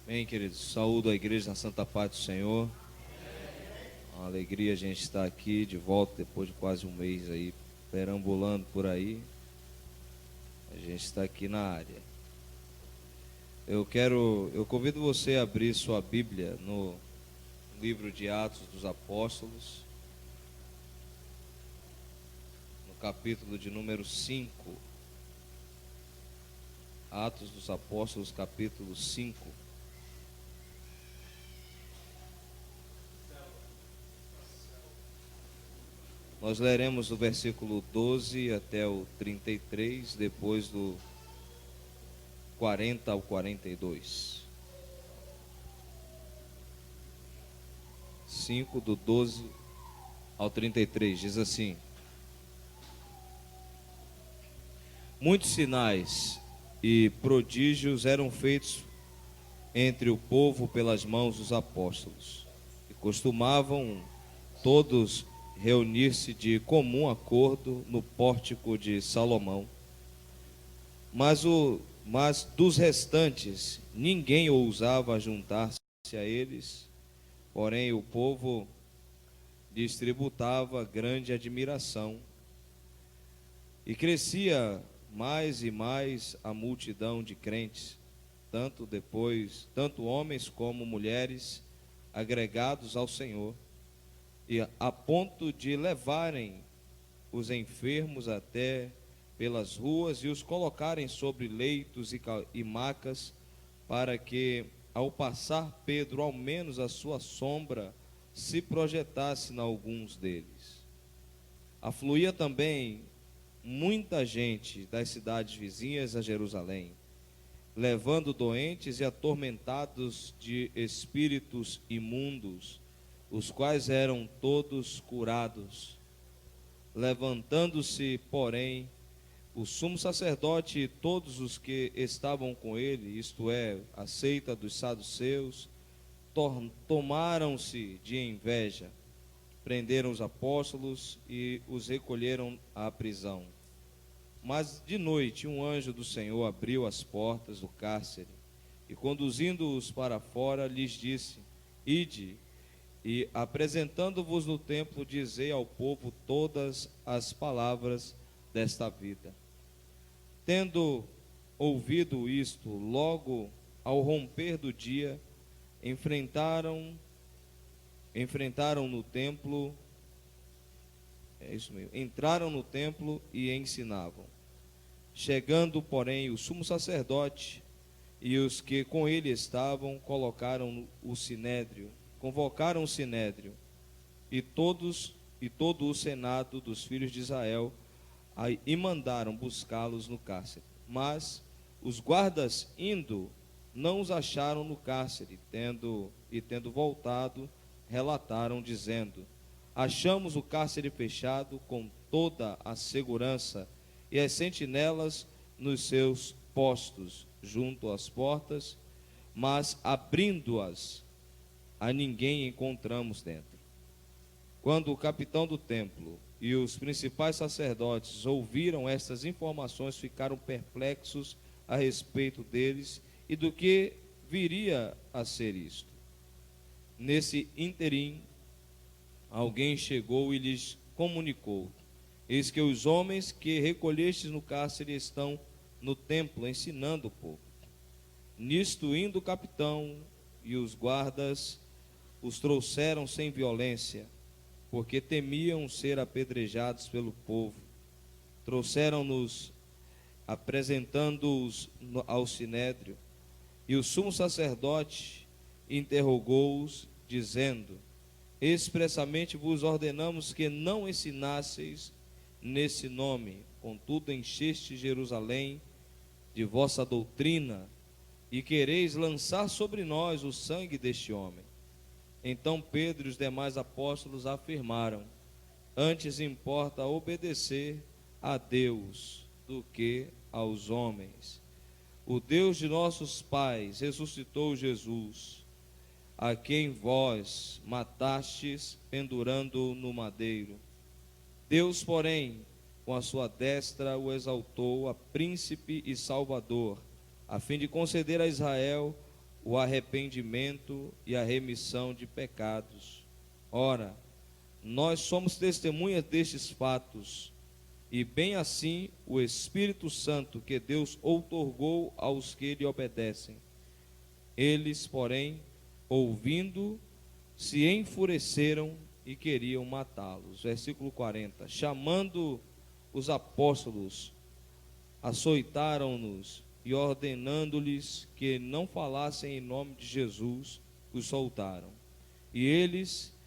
Bem, queridos, saúdo a igreja na Santa Paz do Senhor. Uma alegria a gente estar aqui de volta depois de quase um mês aí, perambulando por aí. A gente está aqui na área. Eu convido você a abrir sua Bíblia no livro de Atos dos Apóstolos, no capítulo de número 5. Atos dos Apóstolos, capítulo 5. Nós leremos do versículo 12 até o 33, depois do 40 ao 42. 5 do 12 ao 33, diz assim: Muitos sinais e prodígios eram feitos entre o povo pelas mãos dos apóstolos, e costumavam todos reunir-se de comum acordo no pórtico de Salomão. Mas dos restantes ninguém ousava juntar-se a eles, porém o povo lhes tributava grande admiração, e crescia mais e mais a multidão de crentes, tanto homens como mulheres, agregados ao Senhor, e a ponto de levarem os enfermos até pelas ruas e os colocarem sobre leitos e macas, para que, ao passar Pedro, ao menos a sua sombra se projetasse em alguns deles. Afluía também muita gente das cidades vizinhas a Jerusalém, levando doentes e atormentados de espíritos imundos, os quais eram todos curados. Levantando-se, porém, o sumo sacerdote e todos os que estavam com ele, isto é, a seita dos saduceus, tomaram-se de inveja, prenderam os apóstolos e os recolheram à prisão. Mas de noite um anjo do Senhor abriu as portas do cárcere e, conduzindo-os para fora, lhes disse: Ide, e apresentando-vos no templo, dizei ao povo todas as palavras desta vida. Tendo ouvido isto, logo ao romper do dia, enfrentaram no templo, entraram no templo e ensinavam. Chegando, porém, o sumo sacerdote e os que com ele estavam, convocaram o sinédrio e todo o senado dos filhos de Israel, e mandaram buscá-los no cárcere. Mas os guardas, indo, não os acharam no cárcere, tendo voltado, relataram, dizendo: Achamos o cárcere fechado com toda a segurança, e as sentinelas nos seus postos junto às portas, mas abrindo-as, a ninguém encontramos dentro. Quando o capitão do templo e os principais sacerdotes ouviram estas informações, ficaram perplexos a respeito deles e do que viria a ser isto. Nesse ínterim, alguém chegou e lhes comunicou: Eis que os homens que recolhestes no cárcere estão no templo ensinando o povo. Nisto, indo o capitão e os guardas, os trouxeram sem violência, porque temiam ser apedrejados pelo povo. Trouxeram-nos, apresentando-os ao sinédrio, e o sumo sacerdote interrogou-os, dizendo: Expressamente vos ordenamos que não ensinasseis nesse nome, contudo encheste Jerusalém de vossa doutrina, e quereis lançar sobre nós o sangue deste homem. Então Pedro e os demais apóstolos afirmaram: Antes importa obedecer a Deus do que aos homens. O Deus de nossos pais ressuscitou Jesus, a quem vós matastes pendurando no madeiro. Deus, porém, com a sua destra o exaltou a príncipe e salvador, a fim de conceder a Israel o arrependimento e a remissão de pecados. Ora, nós somos testemunhas destes fatos, e bem assim o Espírito Santo que Deus outorgou aos que lhe obedecem. Eles, porém, ouvindo, se enfureceram e queriam matá-los. Versículo 40. Chamando os apóstolos, açoitaram-nos e ordenando-lhes que não falassem em nome de Jesus, os soltaram. E eles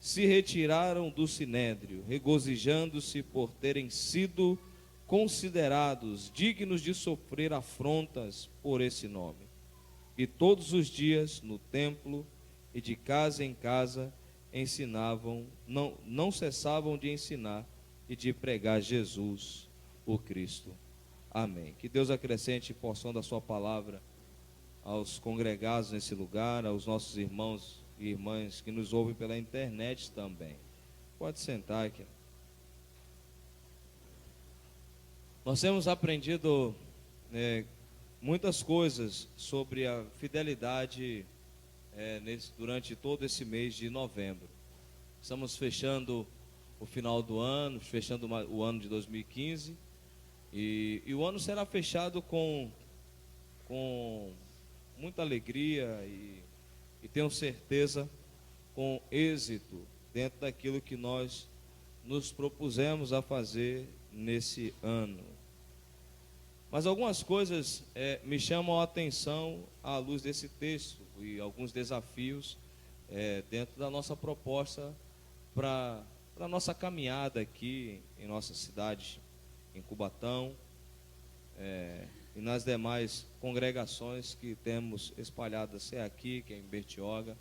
se retiraram do sinédrio, regozijando-se por terem sido considerados dignos de sofrer afrontas por esse nome. E todos os dias no templo e de casa em casa ensinavam, não cessavam de ensinar e de pregar Jesus, o Cristo. Amém. Que Deus acrescente porção da sua palavra aos congregados nesse lugar, aos nossos irmãos e irmãs que nos ouvem pela internet também. Pode sentar aqui. Nós temos aprendido muitas coisas sobre a fidelidade durante todo esse mês de novembro. Estamos fechando o final do ano, fechando o ano de 2015, e o ano será fechado com muita alegria e tenho certeza com êxito dentro daquilo que nós nos propusemos a fazer nesse ano. Mas algumas coisas me chamam a atenção à luz desse texto e alguns desafios dentro da nossa proposta para a nossa caminhada aqui em nossa cidade, em Cubatão, e nas demais congregações que temos espalhadas, se é aqui, que é em Bertioga.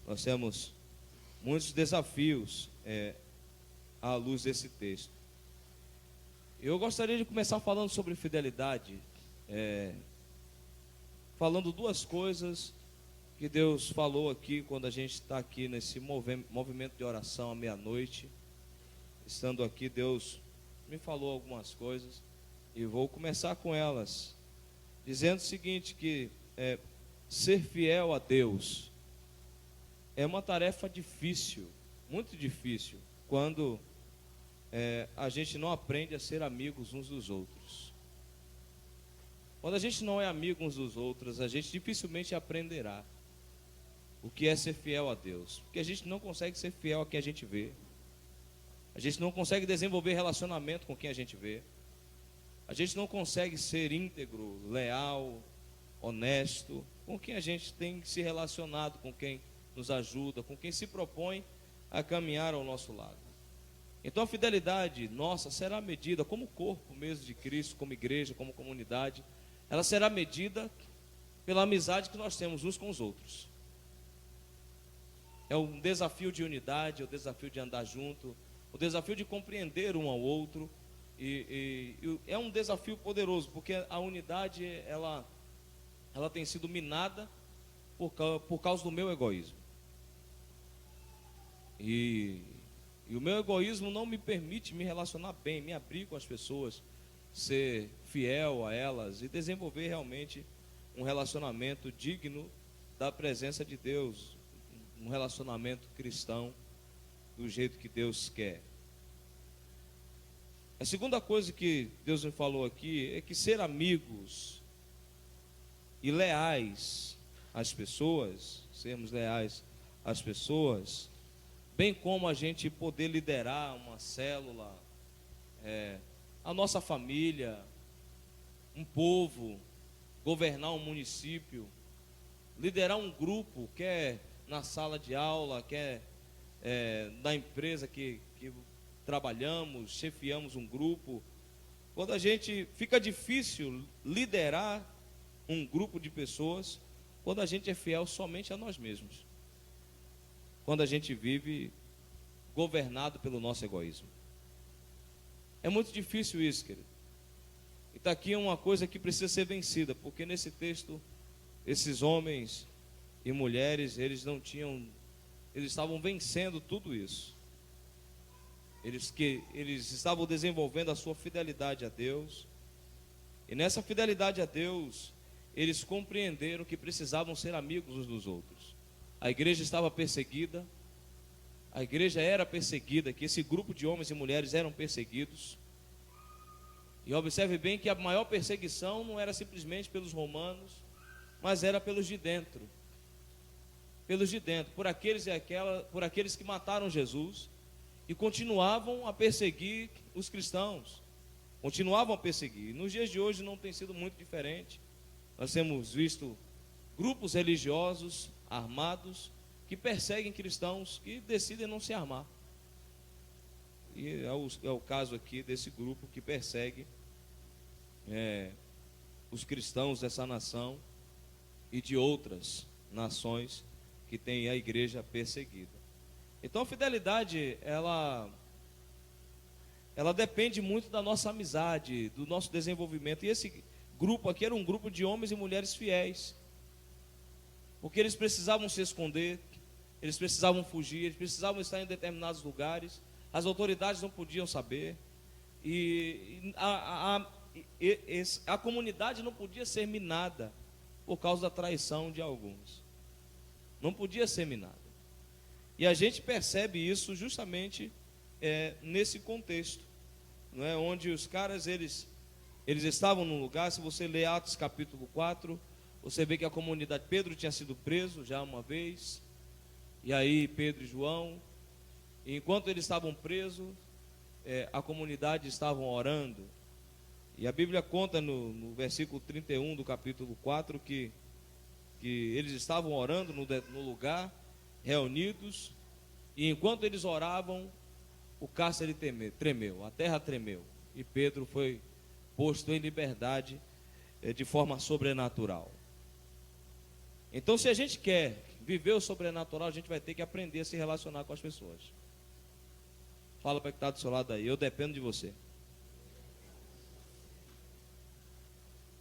Nós temos muitos desafios à luz desse texto. Eu gostaria de começar falando sobre fidelidade, falando duas coisas que Deus falou aqui quando a gente está aqui nesse movimento de oração à meia-noite. Estando aqui, Deus me falou algumas coisas e vou começar com elas, dizendo o seguinte, que ser fiel a Deus é uma tarefa difícil, muito difícil, quando a gente não aprende a ser amigos uns dos outros. Quando a gente não é amigo uns dos outros, a gente dificilmente aprenderá o que é ser fiel a Deus, porque a gente não consegue ser fiel a quem a gente vê, a gente não consegue desenvolver relacionamento com quem a gente vê, a gente não consegue ser íntegro, leal, honesto com quem a gente tem se relacionado, com quem nos ajuda, com quem se propõe a caminhar ao nosso lado. Então a fidelidade nossa será medida como corpo mesmo de Cristo, como igreja, como comunidade. Ela será medida pela amizade que nós temos uns com os outros. É um desafio de unidade, é o desafio de andar junto, o desafio de compreender um ao outro. E é um desafio poderoso, porque a unidade ela tem sido minada por causa do meu egoísmo. E o meu egoísmo não me permite me relacionar bem, me abrir com as pessoas, ser fiel a elas e desenvolver realmente um relacionamento digno da presença de Deus, um relacionamento cristão do jeito que Deus quer. A segunda coisa que Deus me falou aqui é que ser amigos e leais às pessoas, sermos leais às pessoas, bem como a gente poder liderar uma célula, a nossa família, um povo, governar um município, liderar um grupo, quer na sala de aula, quer na empresa que trabalhamos, chefiamos um grupo. Quando a gente fica difícil liderar um grupo de pessoas, quando a gente é fiel somente a nós mesmos, quando a gente vive governado pelo nosso egoísmo. É muito difícil isso, querido. E está aqui uma coisa que precisa ser vencida, porque nesse texto, esses homens e mulheres, eles estavam vencendo tudo isso. Eles estavam desenvolvendo a sua fidelidade a Deus, e nessa fidelidade a Deus, eles compreenderam que precisavam ser amigos uns dos outros. A igreja estava perseguida, a igreja era perseguida, que esse grupo de homens e mulheres eram perseguidos. E observe bem que a maior perseguição não era simplesmente pelos romanos, mas era pelos de dentro. Pelos de dentro, por aqueles que mataram Jesus e continuavam a perseguir os cristãos. Continuavam a perseguir. Nos dias de hoje não tem sido muito diferente. Nós temos visto grupos religiosos armados que perseguem cristãos que decidem não se armar. E é o caso aqui desse grupo que persegue os cristãos dessa nação e de outras nações que têm a igreja perseguida. Então a fidelidade, ela depende muito da nossa amizade, do nosso desenvolvimento. E esse grupo aqui era um grupo de homens e mulheres fiéis, porque eles precisavam se esconder, eles precisavam fugir, eles precisavam estar em determinados lugares, as autoridades não podiam saber, e a comunidade não podia ser minada por causa da traição de alguns. Não podia ser minada. E a gente percebe isso justamente nesse contexto, não é? Onde os caras, eles estavam num lugar. Se você ler Atos capítulo 4, você vê que a comunidade, Pedro tinha sido preso já uma vez, e aí Pedro e João, e enquanto eles estavam presos, a comunidade estavam orando. E a Bíblia conta no versículo 31 do capítulo 4 que eles estavam orando no lugar, reunidos, e enquanto eles oravam, o cárcere tremeu, a terra tremeu, e Pedro foi posto em liberdade de forma sobrenatural. Então, se a gente quer viver o sobrenatural, a gente vai ter que aprender a se relacionar com as pessoas. Fala para quem está do seu lado aí: eu dependo de você.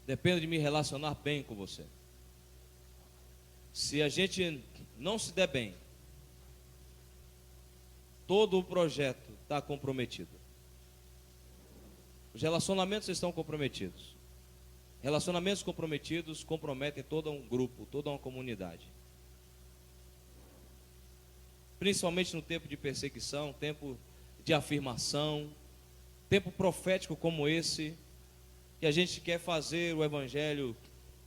Dependo de me relacionar bem com você. Se a gente não se der bem, todo o projeto está comprometido. Os relacionamentos estão comprometidos. Relacionamentos comprometidos comprometem todo um grupo, toda uma comunidade. Principalmente no tempo de perseguição, tempo de afirmação, tempo profético como esse, que a gente quer fazer o evangelho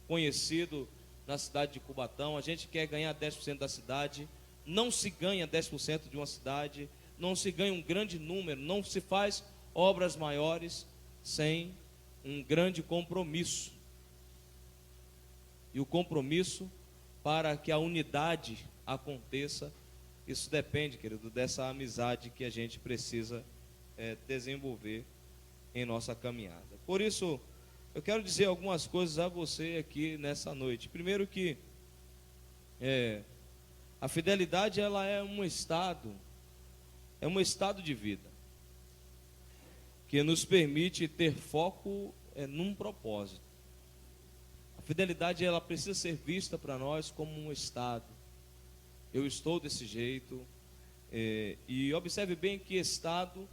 conhecido na cidade de Cubatão. A gente quer ganhar 10% da cidade. Não se ganha 10% de uma cidade, não se ganha um grande número, não se faz obras maiores sem um grande compromisso. E o compromisso para que a unidade aconteça, isso depende, querido, dessa amizade que a gente precisa desenvolver em nossa caminhada. Por isso, eu quero dizer algumas coisas a você aqui nessa noite. Primeiro que a fidelidade, ela é um estado de vida que nos permite ter foco num propósito. A fidelidade, ela precisa ser vista para nós como um estado. Eu estou desse jeito, e observe bem que estado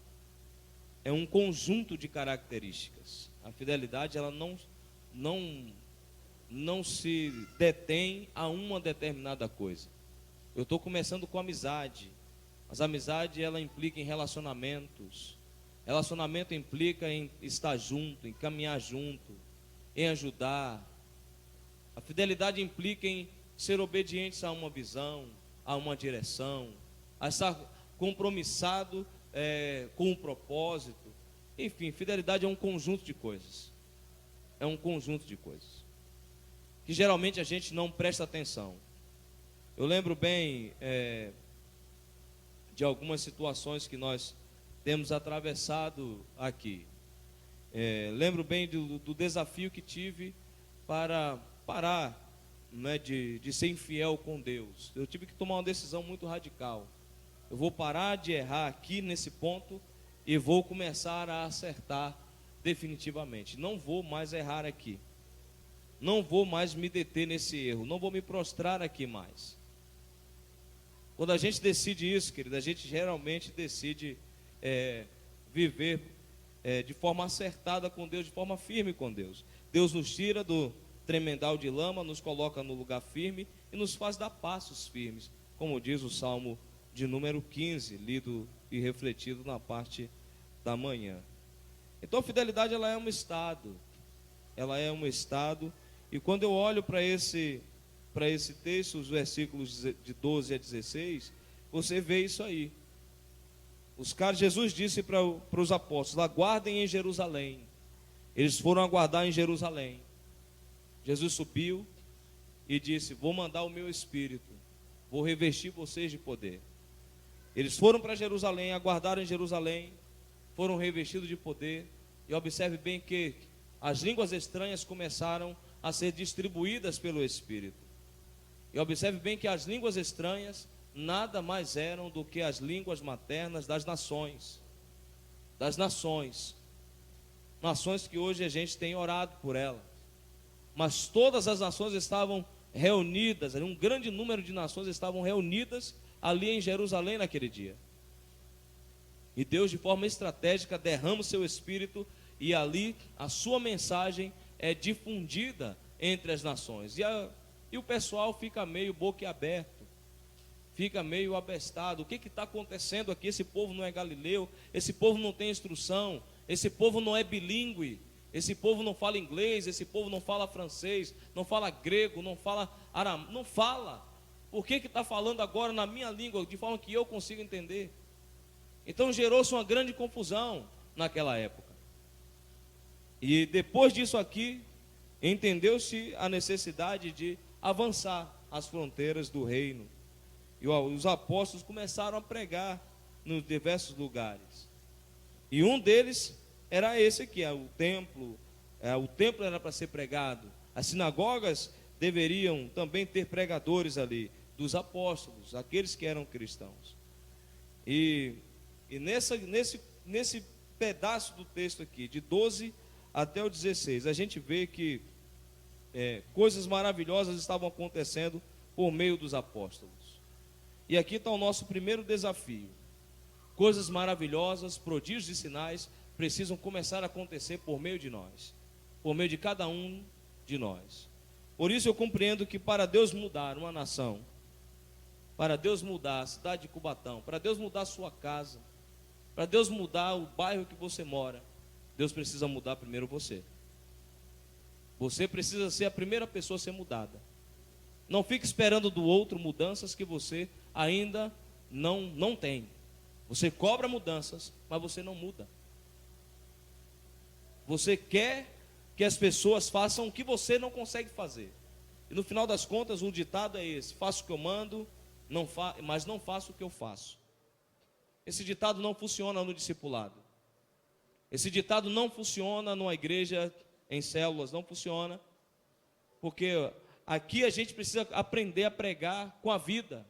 é um conjunto de características. A fidelidade, ela não se detém a uma determinada coisa. Eu estou começando com amizade, mas a amizade, ela implica em relacionamentos. Relacionamento implica em estar junto, em caminhar junto, em ajudar. A fidelidade implica em ser obedientes a uma visão, a uma direção, a estar compromissado com um propósito. Enfim, fidelidade é um conjunto de coisas. É um conjunto de coisas que geralmente a gente não presta atenção. Eu lembro bem de algumas situações que nós temos atravessado aqui. Lembro bem do desafio que tive para parar, né, de ser infiel com Deus. Eu tive que tomar uma decisão muito radical. Eu vou parar de errar aqui nesse ponto e vou começar a acertar definitivamente. Não vou mais errar aqui. Não vou mais me deter nesse erro. Não vou me prostrar aqui mais. Quando a gente decide isso, querido, a gente geralmente decide viver de forma acertada com Deus, de forma firme com Deus. Deus nos tira do tremedal de lama, nos coloca no lugar firme e nos faz dar passos firmes, como diz o Salmo de número 15, lido e refletido na parte da manhã. Então a fidelidade, ela é um estado, e quando eu olho para esse texto, os versículos de 12 a 16, você vê isso aí. Jesus disse para os apóstolos: aguardem em Jerusalém. Eles foram aguardar em Jerusalém. Jesus subiu e disse: vou mandar o meu Espírito, vou revestir vocês de poder. Eles foram para Jerusalém, aguardaram em Jerusalém, foram revestidos de poder. E observe bem que as línguas estranhas começaram a ser distribuídas pelo Espírito. E observe bem que as línguas estranhas nada mais eram do que as línguas maternas das nações. Nações que hoje a gente tem orado por elas. Mas todas as nações estavam reunidas, um grande número de nações estavam reunidas ali em Jerusalém naquele dia. E Deus, de forma estratégica, derrama o seu Espírito, e ali a sua mensagem é difundida entre as nações. E o pessoal fica meio boquiaberto, fica meio abestado. O que está acontecendo aqui? Esse povo não é galileu, esse povo não tem instrução, esse povo não é bilíngue, esse povo não fala inglês, esse povo não fala francês, não fala grego, não fala aramaico, não fala. Por que está falando agora na minha língua, de forma que eu consiga entender? Então gerou-se uma grande confusão naquela época. E depois disso aqui, entendeu-se a necessidade de avançar as fronteiras do reino. E os apóstolos começaram a pregar nos diversos lugares. E um deles era esse aqui, o templo. O templo era para ser pregado. As sinagogas deveriam também ter pregadores ali, dos apóstolos, aqueles que eram cristãos. E nesse pedaço do texto aqui, de 12 até o 16, a gente vê que coisas maravilhosas estavam acontecendo por meio dos apóstolos. E aqui está o nosso primeiro desafio. Coisas maravilhosas, prodígios e sinais precisam começar a acontecer por meio de nós, por meio de cada um de nós. Por isso eu compreendo que para Deus mudar uma nação, para Deus mudar a cidade de Cubatão, para Deus mudar a sua casa, para Deus mudar o bairro que você mora, Deus precisa mudar primeiro você. Você precisa ser a primeira pessoa a ser mudada. Não fique esperando do outro mudanças que você ainda não tem. Você cobra mudanças, mas você não muda. Você quer que as pessoas façam o que você não consegue fazer. E no final das contas, o ditado é esse: faço o que eu mando, mas não faço o que eu faço. Esse ditado não funciona no discipulado. Esse ditado não funciona numa igreja em células, não funciona. Porque aqui a gente precisa aprender a pregar com a vida.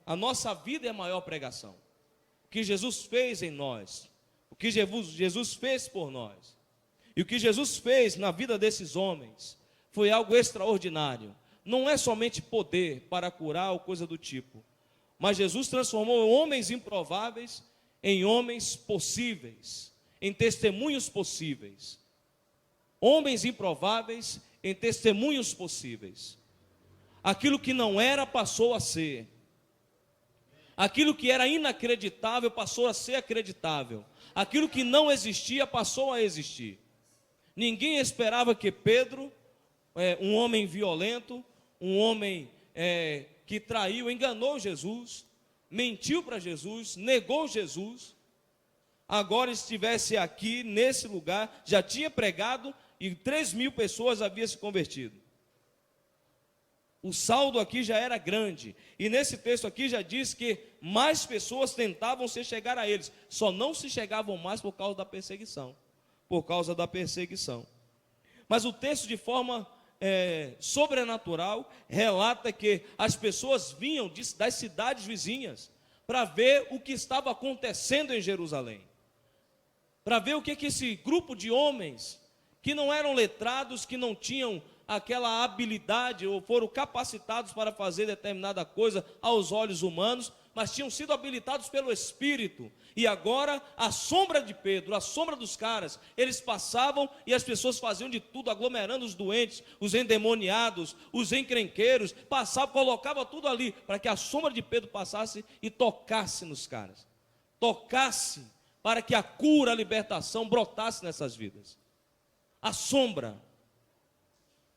A nossa vida é a maior pregação. O que Jesus fez em nós, o que Jesus fez por nós, e o que Jesus fez na vida desses homens, foi algo extraordinário. Não é somente poder para curar ou coisa do tipo, mas Jesus transformou homens improváveis em homens possíveis, em testemunhos possíveis. Homens improváveis em testemunhos possíveis. Aquilo que não era passou a ser. Aquilo que era inacreditável passou a ser acreditável. Aquilo que não existia passou a existir. Ninguém esperava que Pedro, um homem violento, um homem que traiu, enganou Jesus, mentiu para Jesus, negou Jesus, agora estivesse aqui nesse lugar, já tinha pregado e 3.000 pessoas haviam se convertido. O saldo aqui já era grande, e nesse texto aqui já diz que mais pessoas tentavam se chegar a eles, só não se chegavam mais por causa da perseguição, Mas o texto, de forma sobrenatural, relata que as pessoas vinham das cidades vizinhas para ver o que estava acontecendo em Jerusalém, para ver o que esse grupo de homens, que não eram letrados, que não tinham aquela habilidade ou foram capacitados para fazer determinada coisa aos olhos humanos, mas tinham sido habilitados pelo Espírito. E agora a sombra de Pedro, a sombra dos caras, eles passavam e as pessoas faziam de tudo, aglomerando os doentes, os endemoniados, os encrenqueiros, passavam, colocava tudo ali, para que a sombra de Pedro passasse e tocasse nos caras. Tocasse para que a cura, a libertação brotasse nessas vidas. A sombra,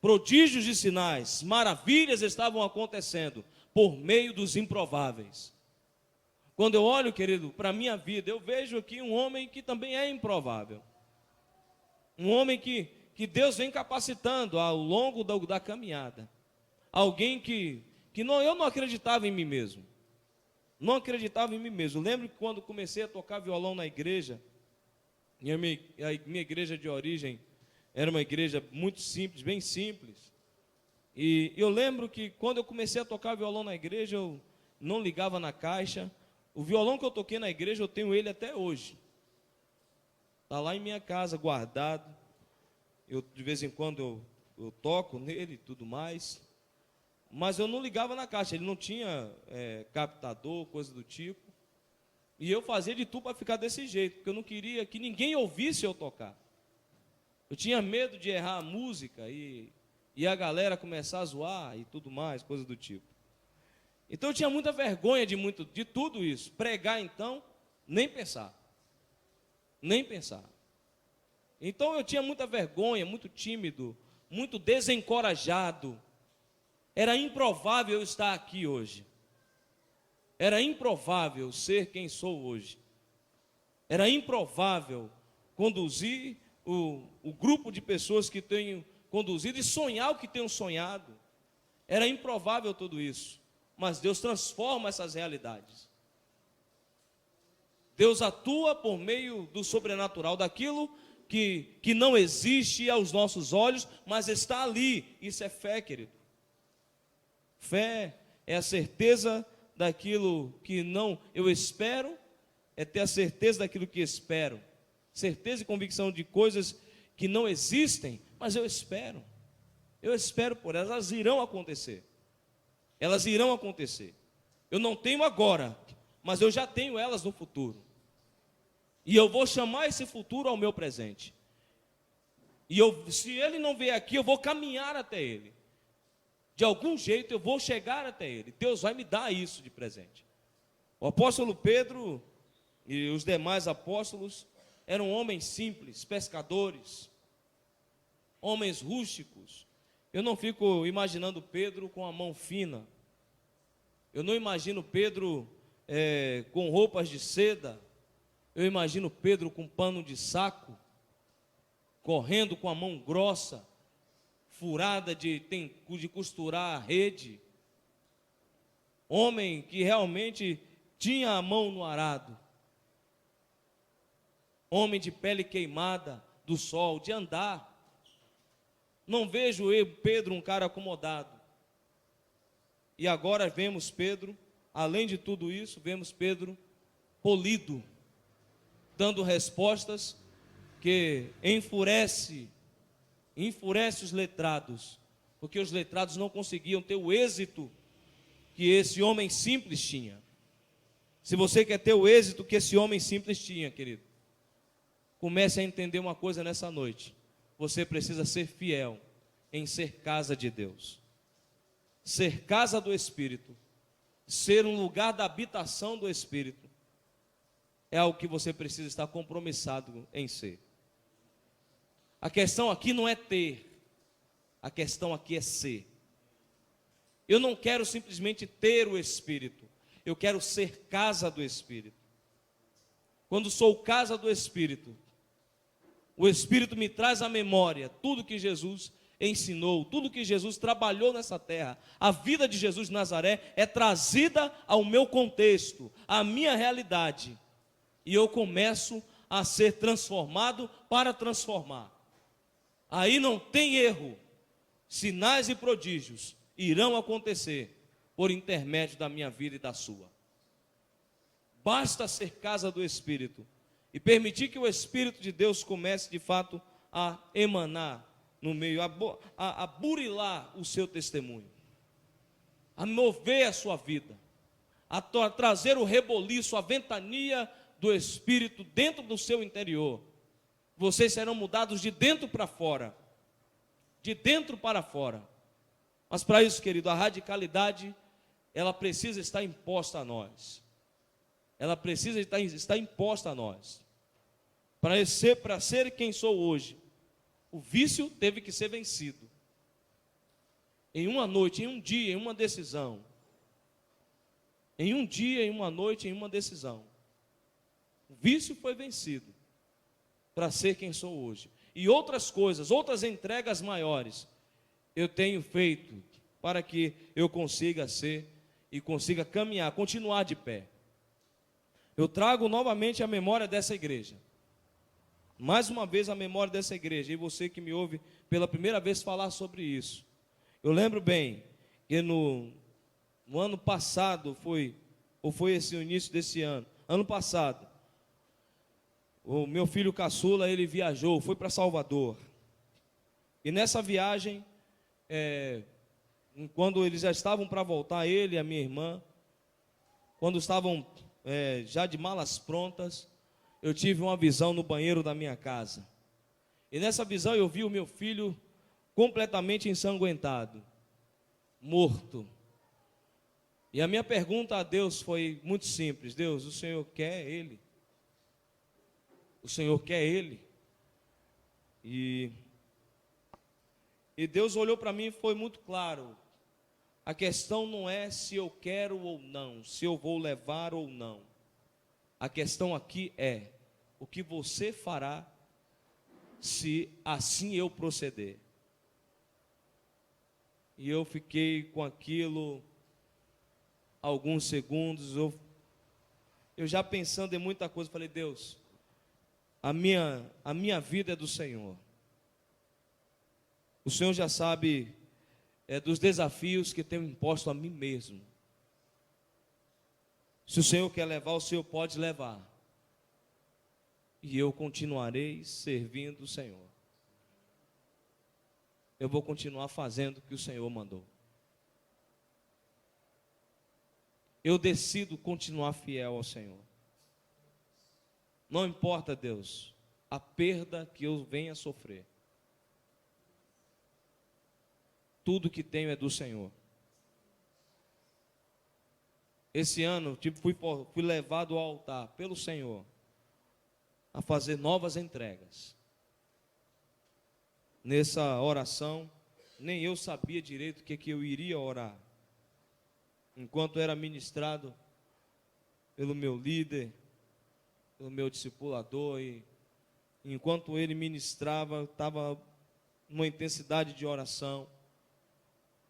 prodígios e sinais, maravilhas estavam acontecendo por meio dos improváveis. Quando eu olho, querido, para a minha vida, eu vejo aqui um homem que também é improvável. Um homem que Deus vem capacitando ao longo da caminhada. Alguém que eu não acreditava em mim mesmo. Não acreditava em mim mesmo. Eu lembro que quando comecei a tocar violão na igreja, a minha igreja de origem era uma igreja muito simples, bem simples. E eu lembro que quando eu comecei a tocar violão na igreja, eu não ligava na caixa. O violão que eu toquei na igreja, eu tenho ele até hoje. Está lá em minha casa, guardado. De vez em quando eu toco nele e tudo mais. Mas eu não ligava na caixa, ele não tinha captador, coisa do tipo. E eu fazia de tudo para ficar desse jeito, porque eu não queria que ninguém ouvisse eu tocar. Eu tinha medo de errar a música e a galera começar a zoar e tudo mais, coisa do tipo. Então eu tinha muita vergonha de tudo isso. Pregar então, nem pensar. Nem pensar. Então eu tinha muita vergonha, muito tímido, muito desencorajado. Era improvável eu estar aqui hoje. Era improvável ser quem sou hoje. Era improvável conduzir o grupo de pessoas que tenho conduzido e sonhar o que tenho sonhado. Era improvável tudo isso. Mas Deus transforma essas realidades. Deus atua por meio do sobrenatural, daquilo que não existe aos nossos olhos, mas está ali. Isso é fé, querido. Fé é a certeza daquilo que não eu espero, é ter a certeza daquilo que espero. Certeza e convicção de coisas que não existem, mas eu espero. Eu espero por elas, elas irão acontecer. Elas irão acontecer. Eu não tenho agora, mas eu já tenho elas no futuro. E eu vou chamar esse futuro ao meu presente. E se ele não vier aqui, eu vou caminhar até ele. De algum jeito eu vou chegar até ele. Deus vai me dar isso de presente. O apóstolo Pedro e os demais apóstolos eram homens simples, pescadores, homens rústicos. Eu não fico imaginando Pedro com a mão fina. Eu não imagino Pedro com roupas de seda. Eu imagino Pedro com pano de saco, correndo com a mão grossa, furada de costurar a rede. Homem que realmente tinha a mão no arado. Homem de pele queimada do sol, de andar. Não vejo Pedro um cara acomodado. E agora vemos Pedro, além de tudo isso, vemos Pedro polido, dando respostas que enfurece os letrados, porque os letrados não conseguiam ter o êxito que esse homem simples tinha. Se você quer ter o êxito que esse homem simples tinha, querido, comece a entender uma coisa nessa noite. Você precisa ser fiel em ser casa de Deus, ser casa do Espírito, ser um lugar da habitação do Espírito. É algo que você precisa estar compromissado em ser. A questão aqui não é ter, a questão aqui é ser. Eu não quero simplesmente ter o Espírito, eu quero ser casa do Espírito. Quando sou casa do Espírito, o Espírito me traz à memória tudo que Jesus ensinou, tudo que Jesus trabalhou nessa terra. A vida de Jesus de Nazaré é trazida ao meu contexto, à minha realidade. E eu começo a ser transformado para transformar. Aí não tem erro. Sinais e prodígios irão acontecer por intermédio da minha vida e da sua. Basta ser casa do Espírito e permitir que o Espírito de Deus comece de fato a emanar no meio, a burilar o seu testemunho, a mover a sua vida, trazer o reboliço, a ventania do Espírito dentro do seu interior. Vocês serão mudados de dentro para fora, de dentro para fora. Mas para isso, querido, a radicalidade, ela precisa estar imposta a nós. Ela precisa estar imposta a nós. Para ser quem sou hoje, o vício teve que ser vencido. Em uma noite, em um dia, em uma decisão. Em um dia, em uma noite, em uma decisão. O vício foi vencido para ser quem sou hoje. E outras coisas, outras entregas maiores, eu tenho feito para que eu consiga ser e consiga caminhar, continuar de pé. Eu trago novamente a memória dessa igreja. Mais uma vez a memória dessa igreja. E você que me ouve pela primeira vez falar sobre isso. Eu lembro bem que no ano passado foi esse o início desse ano. Ano passado, o meu filho caçula, ele viajou, foi para Salvador. E nessa viagem, quando eles já estavam para voltar, ele e a minha irmã, quando estavam já de malas prontas, eu tive uma visão no banheiro da minha casa. E nessa visão eu vi o meu filho completamente ensanguentado, morto. E a minha pergunta a Deus foi muito simples: Deus, o Senhor quer ele? O Senhor quer ele? E Deus olhou para mim e foi muito claro. A questão não é se eu quero ou não, se eu vou levar ou não. A questão aqui é o que você fará se assim eu proceder. E eu fiquei com aquilo alguns segundos, eu já pensando em muita coisa, falei: Deus, a minha vida é do Senhor. O Senhor já sabe dos desafios que tenho imposto a mim mesmo. Se o Senhor quer levar, o Senhor pode levar. E eu continuarei servindo o Senhor. Eu vou continuar fazendo o que o Senhor mandou. Eu decido continuar fiel ao Senhor. Não importa, Deus, a perda que eu venha sofrer. Tudo que tenho é do Senhor. Esse ano, fui levado ao altar pelo Senhor a fazer novas entregas. Nessa oração, nem eu sabia direito o que eu iria orar. Enquanto era ministrado pelo meu líder, pelo meu discipulador, e enquanto ele ministrava, eu estava numa intensidade de oração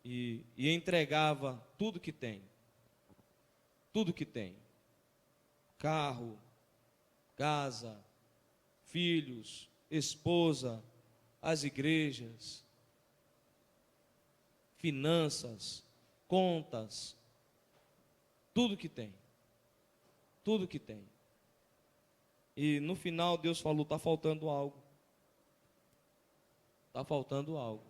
e entregava tudo que tem. Tudo que tem. Carro, casa, filhos, esposa, as igrejas, finanças, contas, tudo que tem. Tudo que tem. E no final Deus falou: está faltando algo. Está faltando algo.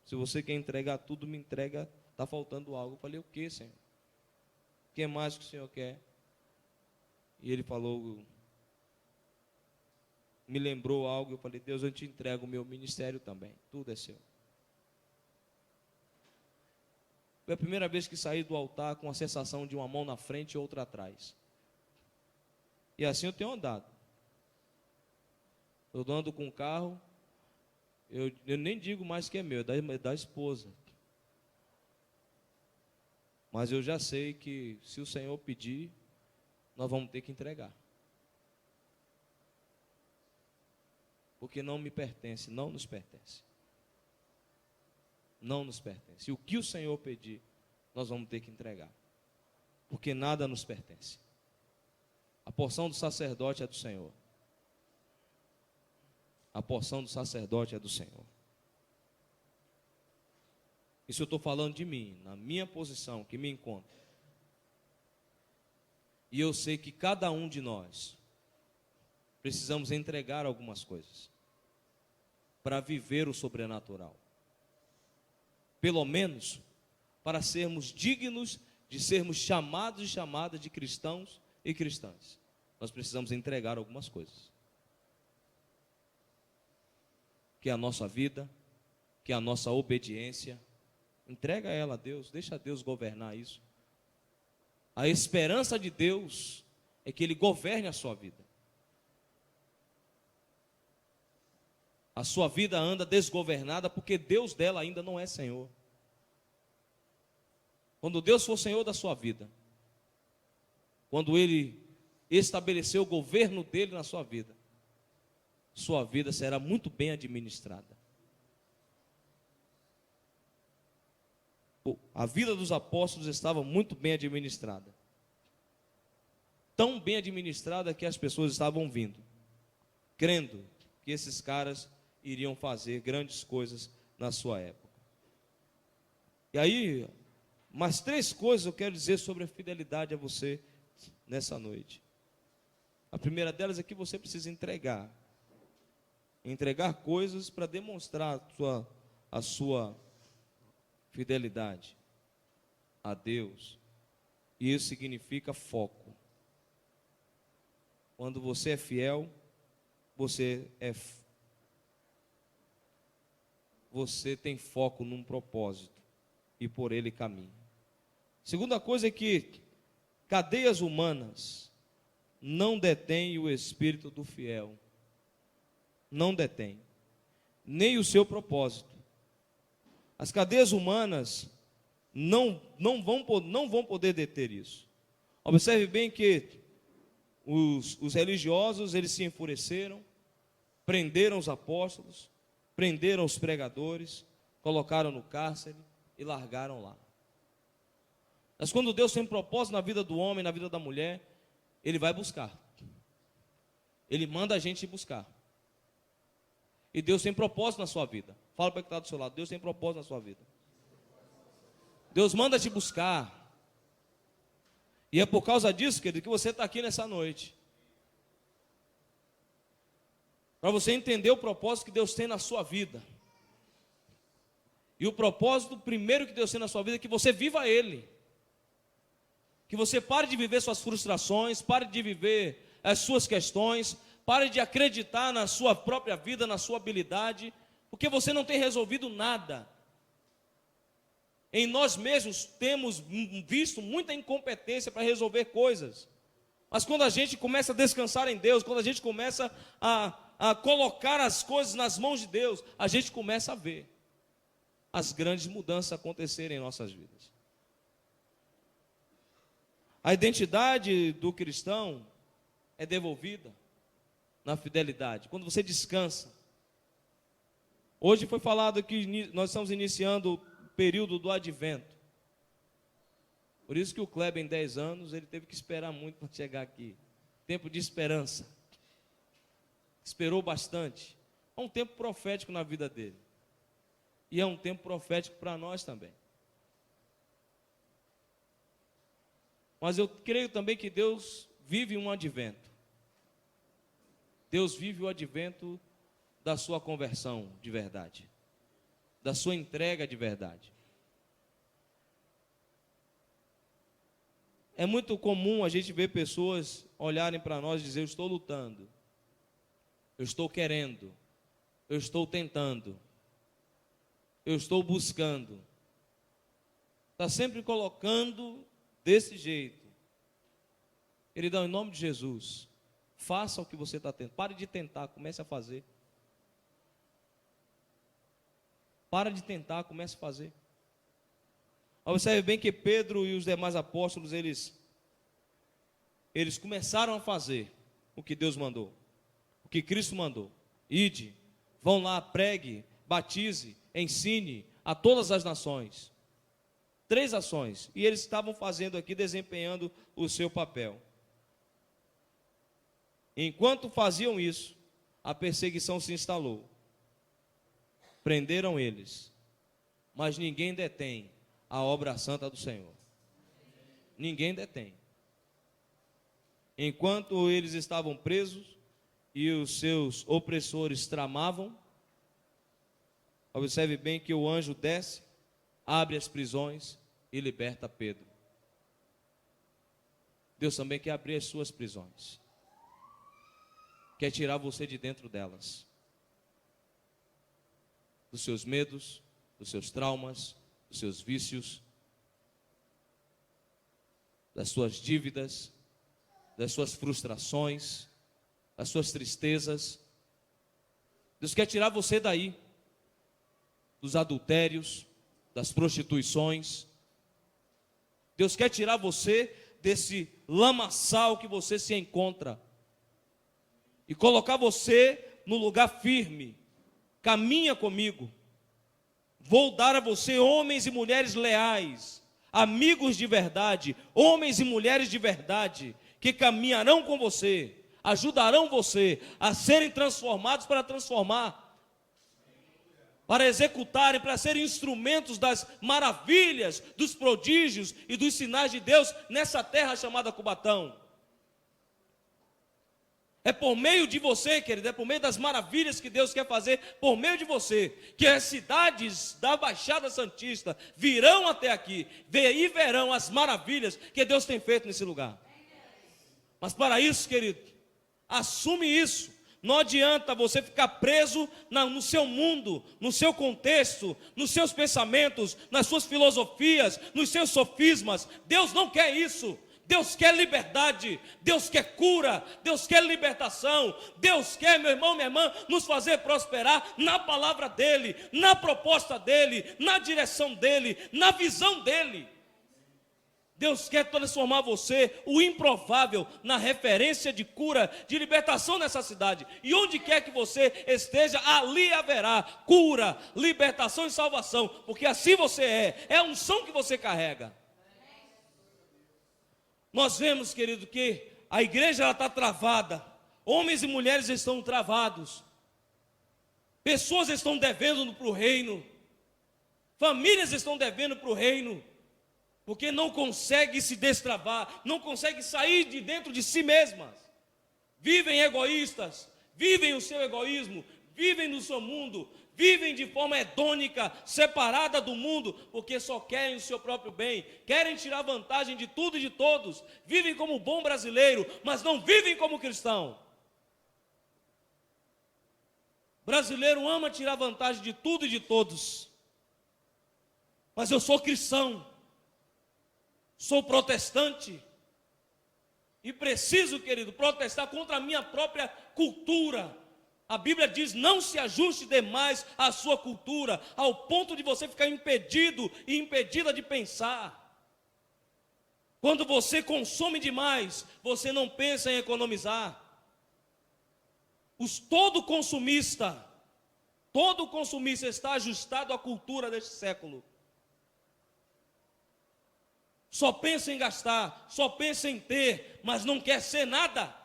Se você quer entregar tudo, me entrega, está faltando algo. Eu falei: o que, Senhor? O que mais que o Senhor quer? E ele falou, me lembrou algo. Eu falei: Deus, eu te entrego o meu ministério também. Tudo é seu. Foi a primeira vez que saí do altar com a sensação de uma mão na frente e outra atrás. E assim eu tenho andado. Eu ando com o carro, eu nem digo mais que é meu, é da esposa. Mas eu já sei que se o Senhor pedir, nós vamos ter que entregar. Porque não me pertence, não nos pertence. Não nos pertence. E o que o Senhor pedir, nós vamos ter que entregar. Porque nada nos pertence. A porção do sacerdote é do Senhor. A porção do sacerdote é do Senhor. Isso eu estou falando de mim, na minha posição, que me encontro. E eu sei que cada um de nós precisamos entregar algumas coisas para viver o sobrenatural. Pelo menos para sermos dignos de sermos chamados e chamadas de cristãos e cristãs, nós precisamos entregar algumas coisas. Que é a nossa vida, que é a nossa obediência. Entrega ela a Deus, deixa Deus governar isso. A esperança de Deus é que Ele governe a sua vida. A sua vida anda desgovernada porque Deus dela ainda não é Senhor. Quando Deus for Senhor da sua vida, quando Ele estabeleceu o governo dele na sua vida será muito bem administrada. A vida dos apóstolos estava muito bem administrada. Tão bem administrada que as pessoas estavam vindo, crendo que esses caras iriam fazer grandes coisas na sua época. E aí, mais 3 coisas eu quero dizer sobre a fidelidade a você nessa noite. A primeira delas é que você precisa entregar coisas para demonstrar a sua fidelidade a Deus. E isso significa foco. Quando você é fiel, você tem foco num propósito e por ele caminha. Segunda coisa é que cadeias humanas não detêm o espírito do fiel. Não detém, nem o seu propósito. As cadeias humanas não vão poder deter isso. Observe bem que os religiosos, eles se enfureceram, prenderam os apóstolos, prenderam os pregadores, colocaram no cárcere e largaram lá. Mas quando Deus tem propósito na vida do homem, na vida da mulher, Ele vai buscar. Ele manda a gente ir buscar. E Deus tem propósito na sua vida. Fala para quem está do seu lado, Deus tem propósito na sua vida. Deus manda te buscar. E é por causa disso, querido, que você está aqui nessa noite. Para você entender o propósito que Deus tem na sua vida. E o propósito primeiro que Deus tem na sua vida é que você viva Ele. Que você pare de viver suas frustrações, pare de viver as suas questões, pare de acreditar na sua própria vida, na sua habilidade, porque você não tem resolvido nada. Em nós mesmos temos visto muita incompetência para resolver coisas. Mas quando a gente começa a descansar em Deus, quando a gente começa a colocar as coisas nas mãos de Deus, a gente começa a ver as grandes mudanças acontecerem em nossas vidas. A identidade do cristão é devolvida na fidelidade, quando você descansa. Hoje foi falado que nós estamos iniciando o período do advento. Por isso que o Kleber, em 10 anos, ele teve que esperar muito para chegar aqui. Tempo de esperança. Esperou bastante. É um tempo profético na vida dele. E é um tempo profético para nós também. Mas eu creio também que Deus vive um advento. Deus vive o advento da sua conversão de verdade, da sua entrega de verdade. É muito comum a gente ver pessoas olharem para nós e dizer: eu estou lutando, eu estou querendo, eu estou tentando, eu estou buscando. Está sempre colocando desse jeito. Queridão, em nome de Jesus, faça o que você está tentando. Pare de tentar, comece a fazer. Para de tentar, comece a fazer. Observe bem que Pedro e os demais apóstolos, eles começaram a fazer o que Deus mandou, o que Cristo mandou. Ide, vão lá, pregue, batize, ensine a todas as nações. 3 ações, e eles estavam fazendo aqui, desempenhando o seu papel. Enquanto faziam isso, a perseguição se instalou. Prenderam eles, mas ninguém detém a obra santa do Senhor. Ninguém detém. Enquanto eles estavam presos e os seus opressores tramavam, observe bem que o anjo desce, abre as prisões e liberta Pedro. Deus também quer abrir as suas prisões. Quer tirar você de dentro delas. Dos seus medos, dos seus traumas, dos seus vícios, das suas dívidas, das suas frustrações, das suas tristezas. Deus quer tirar você daí, dos adultérios, das prostituições. Deus quer tirar você desse lamaçal que você se encontra e colocar você no lugar firme. Caminha comigo. Vou dar a você homens e mulheres leais, amigos de verdade, homens e mulheres de verdade, que caminharão com você, ajudarão você a serem transformados para transformar, para executarem, para serem instrumentos das maravilhas, dos prodígios e dos sinais de Deus nessa terra chamada Cubatão. É por meio de você, querido, é por meio das maravilhas que Deus quer fazer, por meio de você, que as cidades da Baixada Santista virão até aqui, e verão as maravilhas que Deus tem feito nesse lugar. Mas para isso, querido, assume isso. Não adianta você ficar preso no seu mundo, no seu contexto, nos seus pensamentos, nas suas filosofias, nos seus sofismas. Deus não quer isso. Deus quer liberdade, Deus quer cura, Deus quer libertação, Deus quer, meu irmão, minha irmã, nos fazer prosperar na palavra dEle, na proposta dEle, na direção dEle, na visão dEle. Deus quer transformar você, o improvável, na referência de cura, de libertação nessa cidade. E onde quer que você esteja, ali haverá cura, libertação e salvação, porque assim você é a unção que você carrega. Nós vemos, querido, que a igreja está travada, homens e mulheres estão travados, pessoas estão devendo para o reino, famílias estão devendo para o reino, porque não conseguem se destravar, não conseguem sair de dentro de si mesmas, vivem egoístas, vivem o seu egoísmo, vivem no seu mundo, vivem de forma hedônica, separada do mundo, porque só querem o seu próprio bem, querem tirar vantagem de tudo e de todos, vivem como bom brasileiro, mas não vivem como cristão. Brasileiro ama tirar vantagem de tudo e de todos, mas eu sou cristão, sou protestante, e preciso, querido, protestar contra a minha própria cultura. A Bíblia diz, não se ajuste demais à sua cultura, ao ponto de você ficar impedido e impedida de pensar. Quando você consome demais, você não pensa em economizar. Todo consumista está ajustado à cultura deste século. Só pensa em gastar, só pensa em ter, mas não quer ser nada.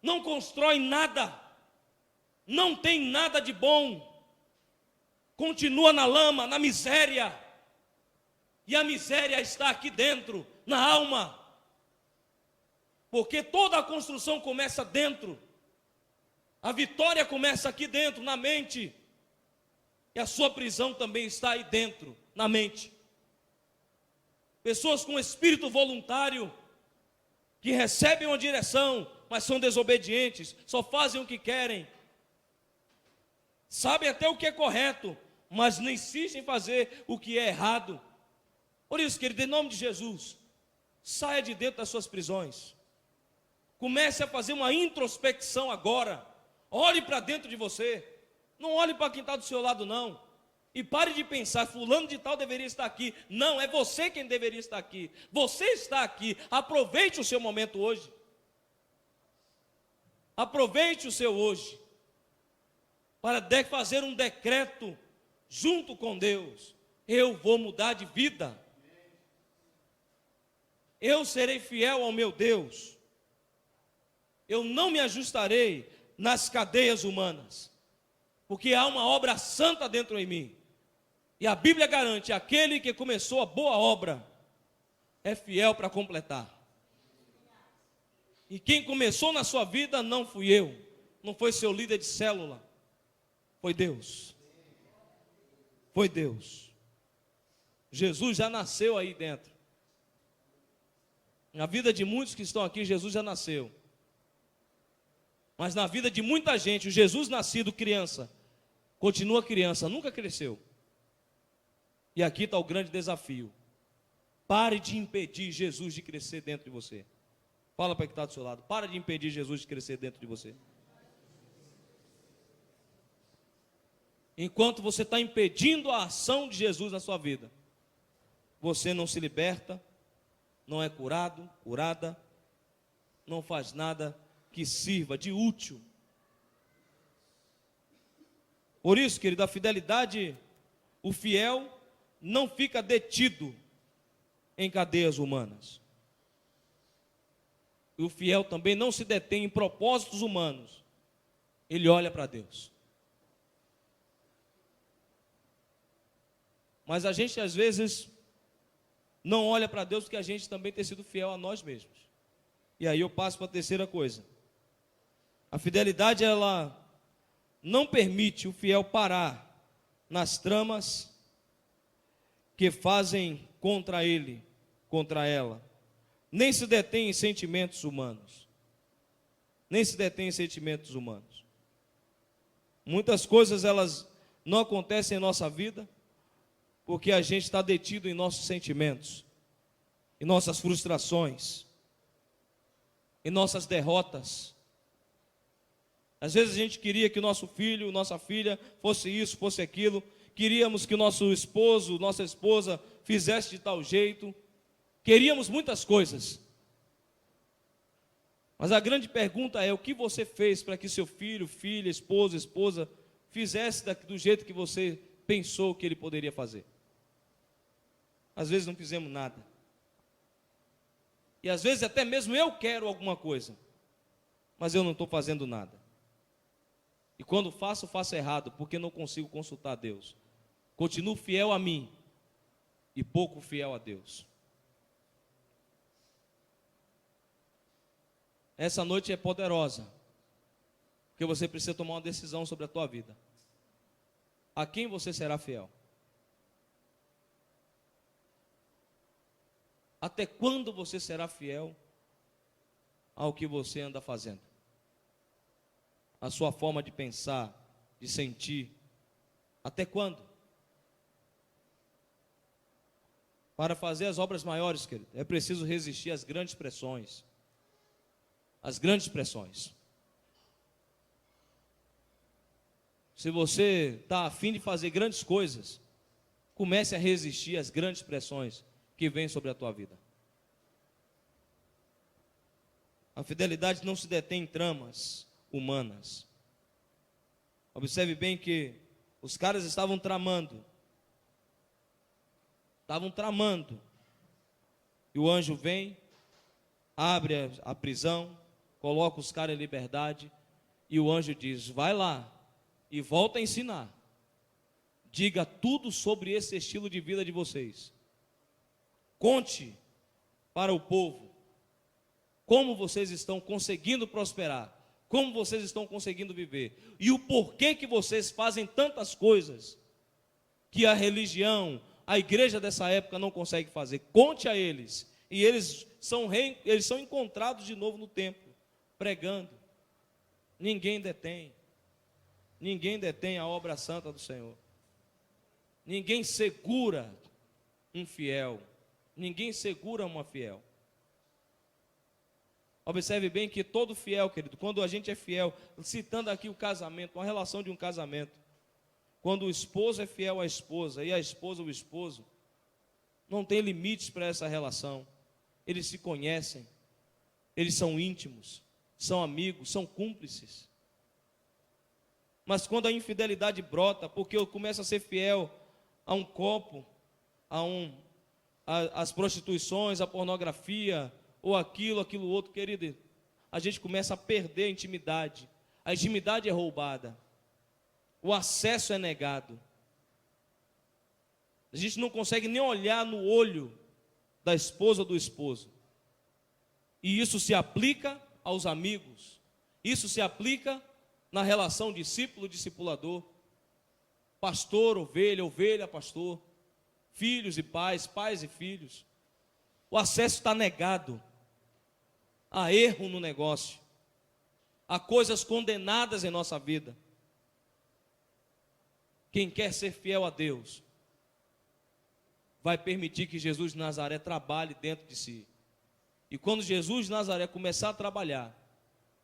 Não constrói nada, não tem nada de bom, continua na lama, na miséria, e a miséria está aqui dentro, na alma, porque toda a construção começa dentro, a vitória começa aqui dentro, na mente, e a sua prisão também está aí dentro, na mente. Pessoas com espírito voluntário, que recebem uma direção, mas são desobedientes, só fazem o que querem, sabem até o que é correto, mas não insistem em fazer o que é errado. Por isso, querido, em nome de Jesus, saia de dentro das suas prisões, comece a fazer uma introspecção agora, olhe para dentro de você, não olhe para quem está do seu lado não, e pare de pensar, fulano de tal deveria estar aqui. Não, é você quem deveria estar aqui, você está aqui, aproveite o seu momento hoje. Aproveite o seu hoje para fazer um decreto junto com Deus. Eu vou mudar de vida. Eu serei fiel ao meu Deus. Eu não me ajustarei nas cadeias humanas, porque há uma obra santa dentro em mim. E a Bíblia garante, aquele que começou a boa obra é fiel para completar. E quem começou na sua vida não fui eu, não foi seu líder de célula, foi Deus. Foi Deus. Jesus já nasceu aí dentro. Na vida de muitos que estão aqui, Jesus já nasceu. Mas na vida de muita gente, o Jesus nascido criança, continua criança, nunca cresceu. E aqui está o grande desafio. Pare de impedir Jesus de crescer dentro de você. Fala para quem está do seu lado. Para de impedir Jesus de crescer dentro de você. Enquanto você está impedindo a ação de Jesus na sua vida, você não se liberta, não é curado, curada, não faz nada que sirva de útil. Por isso, querido, a fidelidade, o fiel não fica detido em cadeias humanas. E o fiel também não se detém em propósitos humanos. Ele olha para Deus. Mas a gente às vezes não olha para Deus porque a gente também tem sido fiel a nós mesmos. E aí eu passo para a terceira coisa. A fidelidade, ela não permite o fiel parar nas tramas que fazem contra ele, contra ela. Nem se detém em sentimentos humanos. Nem se detém em sentimentos humanos. Muitas coisas elas não acontecem em nossa vida porque a gente está detido em nossos sentimentos, em nossas frustrações, em nossas derrotas. Às vezes a gente queria que o nosso filho, nossa filha fosse isso, fosse aquilo. Queríamos que o nosso esposo, nossa esposa fizesse de tal jeito. Queríamos muitas coisas. Mas a grande pergunta é: o que você fez para que seu filho, filha, esposa fizesse do jeito que você pensou que ele poderia fazer? Às vezes não fizemos nada. E às vezes até mesmo eu quero alguma coisa, mas eu não estou fazendo nada. E quando faço errado, porque não consigo consultar a Deus. Continuo fiel a mim e pouco fiel a Deus. Essa noite é poderosa, porque você precisa tomar uma decisão sobre a tua vida. A quem você será fiel? Até quando você será fiel ao que você anda fazendo? A sua forma de pensar, de sentir. Até quando? Para fazer as obras maiores, querido, é preciso resistir às grandes pressões. As grandes pressões. Se você está a fim de fazer grandes coisas, comece a resistir às grandes pressões que vêm sobre a tua vida. A fidelidade não se detém em tramas humanas. Observe bem que os caras estavam tramando. E o anjo vem, abre a prisão, coloca os caras em liberdade, e o anjo diz: vai lá e volta a ensinar. Diga tudo sobre esse estilo de vida de vocês. Conte para o povo como vocês estão conseguindo prosperar, como vocês estão conseguindo viver, e o porquê que vocês fazem tantas coisas que a religião, a igreja dessa época não consegue fazer. Conte a eles, e eles são encontrados de novo no templo, pregando. Ninguém detém a obra santa do Senhor. Ninguém segura um fiel, ninguém segura uma fiel. Observe bem que todo fiel, querido, quando a gente é fiel, citando aqui o casamento, uma relação de um casamento, quando o esposo é fiel à esposa e a esposa ao esposo, não tem limites para essa relação. Eles se conhecem, eles são íntimos, são amigos, são cúmplices. Mas quando a infidelidade brota, porque eu começo a ser fiel a um copo, às prostituições, à pornografia, ou aquilo outro, querido, a gente começa a perder a intimidade é roubada, o acesso é negado, a gente não consegue nem olhar no olho da esposa ou do esposo, e isso se aplica aos amigos, isso se aplica na relação discípulo-discipulador, pastor, ovelha, ovelha, pastor, filhos e pais, pais e filhos, o acesso está negado. há erro no negócio, há coisas condenadas em nossa vida. Quem quer ser fiel a Deus vai permitir que Jesus de Nazaré trabalhe dentro de si. E quando Jesus de Nazaré começar a trabalhar,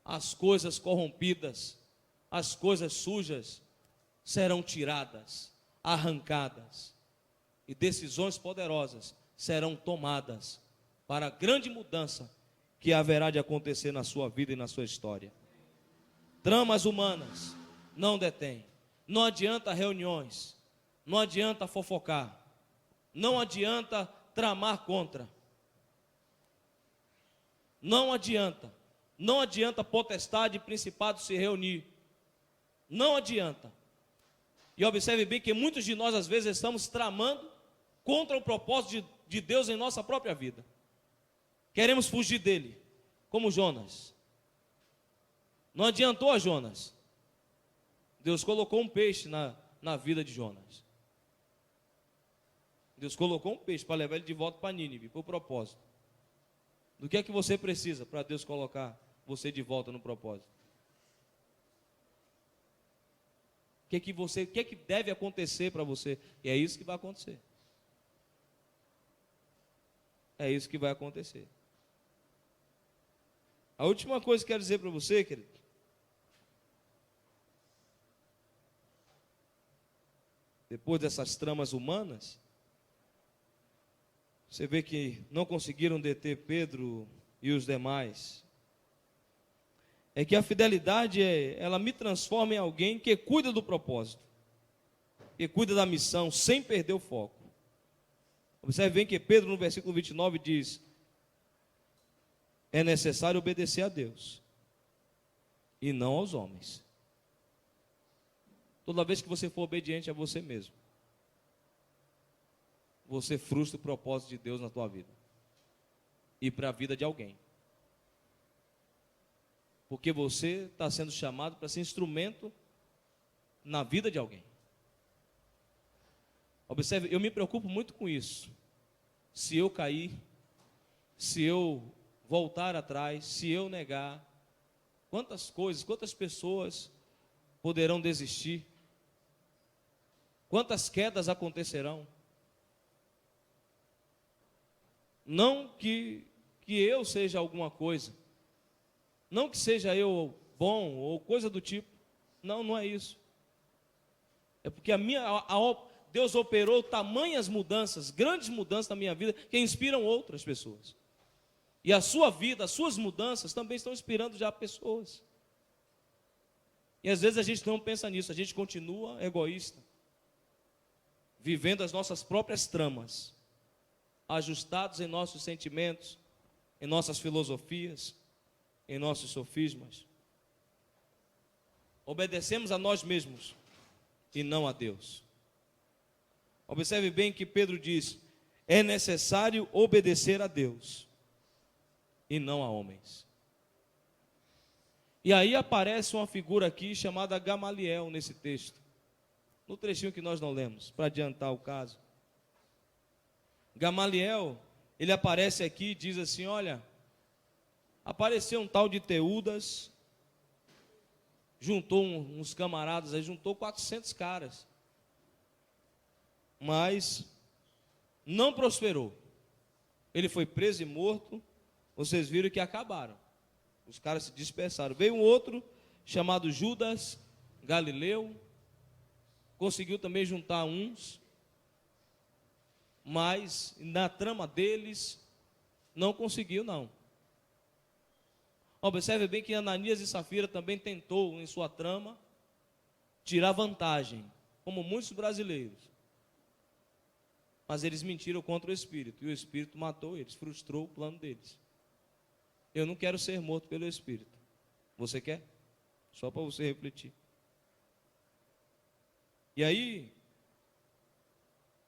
as coisas corrompidas, as coisas sujas serão tiradas, arrancadas, e decisões poderosas serão tomadas para a grande mudança que haverá de acontecer na sua vida e na sua história. Tramas humanas não detêm. Não adianta reuniões, não adianta fofocar, não adianta tramar contra. Não adianta potestade e principado se reunir. Não adianta. E observe bem que muitos de nós às vezes estamos tramando contra o propósito de Deus em nossa própria vida. Queremos fugir dele, como Jonas. Não adiantou a Jonas. Deus colocou um peixe na vida de Jonas. Deus colocou um peixe para levar ele de volta para Nínive, por propósito. Do que é que você precisa para Deus colocar você de volta no propósito? O que é que deve acontecer para você? E é isso que vai acontecer. É isso que vai acontecer. A última coisa que quero dizer para você, querido, depois dessas tramas humanas, você vê que não conseguiram deter Pedro e os demais. É que a fidelidade, ela me transforma em alguém que cuida do propósito, que cuida da missão, sem perder o foco. Observe bem que Pedro, no versículo 29, diz: é necessário obedecer a Deus e não aos homens. Toda vez que você for obediente a você mesmo, você frustra o propósito de Deus na tua vida e para a vida de alguém. Porque você está sendo chamado para ser instrumento na vida de alguém. Observe, eu me preocupo muito com isso. Se eu cair, se eu voltar atrás, se eu negar, quantas coisas, quantas pessoas poderão desistir? Quantas quedas acontecerão? Não que eu seja alguma coisa, não que seja eu bom ou coisa do tipo, não é isso. É porque Deus operou tamanhas mudanças, grandes mudanças na minha vida, que inspiram outras pessoas. E a sua vida, as suas mudanças também estão inspirando já pessoas. E às vezes a gente não pensa nisso, a gente continua egoísta, vivendo as nossas próprias tramas, ajustados em nossos sentimentos, em nossas filosofias, em nossos sofismas. Obedecemos a nós mesmos e não a Deus. Observe bem que Pedro diz: é necessário obedecer a Deus e não a homens. E aí aparece uma figura aqui chamada Gamaliel nesse texto, no trechinho que nós não lemos, para adiantar o caso. Gamaliel, ele aparece aqui e diz assim: olha, apareceu um tal de Teudas, juntou uns camaradas aí, juntou 400 caras, mas não prosperou. Ele foi preso e morto. Vocês viram que acabaram, os caras se dispersaram. Veio um outro chamado Judas Galileu, conseguiu também juntar uns, mas na trama deles não conseguiu não. Observe bem que Ananias e Safira também tentou em sua trama tirar vantagem, como muitos brasileiros, mas eles mentiram contra o Espírito, e o Espírito matou eles, frustrou o plano deles. Eu não quero ser morto pelo Espírito. Você quer? Só para você refletir. E aí,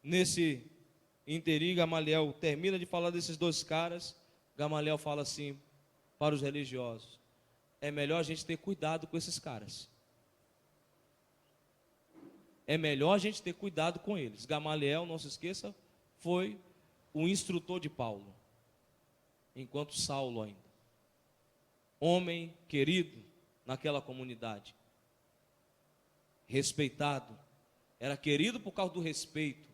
nesse interim, Gamaliel termina de falar desses dois caras. Gamaliel fala assim para os religiosos: é melhor a gente ter cuidado com esses caras. É melhor a gente ter cuidado com eles. Gamaliel, não se esqueça, foi o instrutor de Paulo, enquanto Saulo ainda. homem querido naquela comunidade, respeitado, era querido por causa do respeito,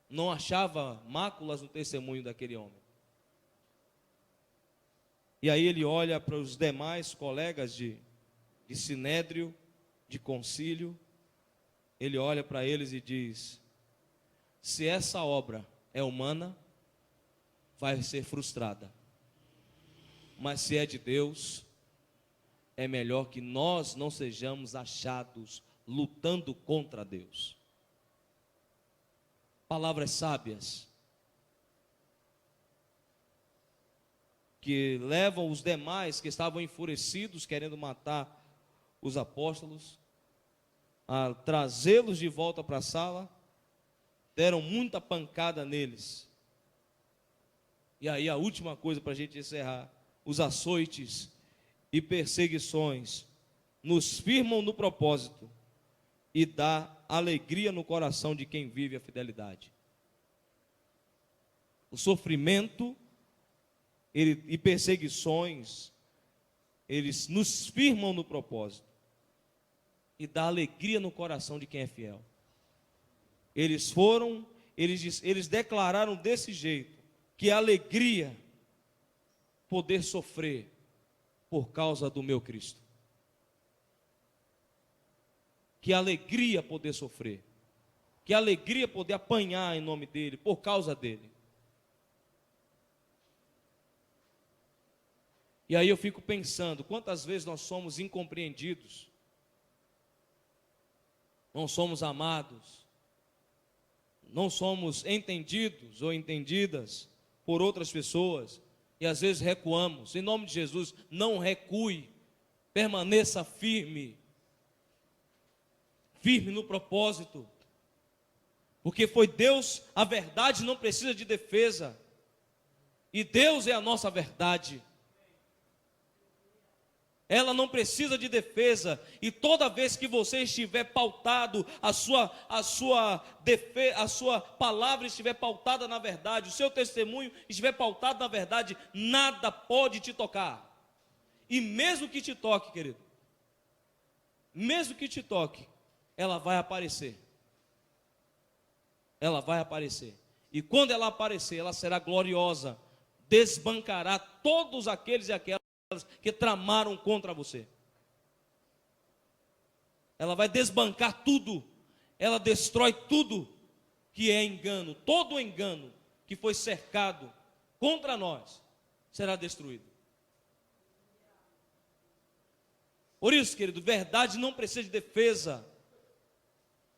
não achava máculas no testemunho daquele homem. E aí ele olha para os demais colegas de sinédrio, de concílio, ele olha para eles e diz: se essa obra é humana, vai ser frustrada, mas se é de Deus, é melhor que nós não sejamos achados lutando contra Deus. Palavras sábias que levam os demais que estavam enfurecidos, querendo matar os apóstolos, a trazê-los de volta para a sala, deram muita pancada neles. E aí a última coisa para a gente encerrar: os açoites e perseguições nos firmam no propósito e dá alegria no coração de quem vive a fidelidade. O sofrimento e perseguições, eles nos firmam no propósito e dá alegria no coração de quem é fiel. Eles declararam desse jeito, que alegria poder sofrer por causa do meu Cristo. Que alegria poder sofrer. Que alegria poder apanhar em nome dele, por causa dele. E aí eu fico pensando, quantas vezes nós somos incompreendidos, não somos amados, não somos entendidos ou entendidas por outras pessoas, e às vezes recuamos. Em nome de Jesus, não recue, permaneça firme no propósito, porque foi Deus. A verdade não precisa de defesa, e Deus é a nossa verdade. Ela não precisa de defesa, e toda vez que você estiver pautado, a sua palavra estiver pautada na verdade, o seu testemunho estiver pautado na verdade, nada pode te tocar. E mesmo que te toque, querido, mesmo que te toque, ela vai aparecer. Ela vai aparecer. E quando ela aparecer, ela será gloriosa, desbancará todos aqueles e aquelas que tramaram contra você. Ela vai desbancar tudo. Ela destrói tudo que é engano. Todo engano que foi cercado contra nós será destruído. Por isso, querido, verdade não precisa de defesa.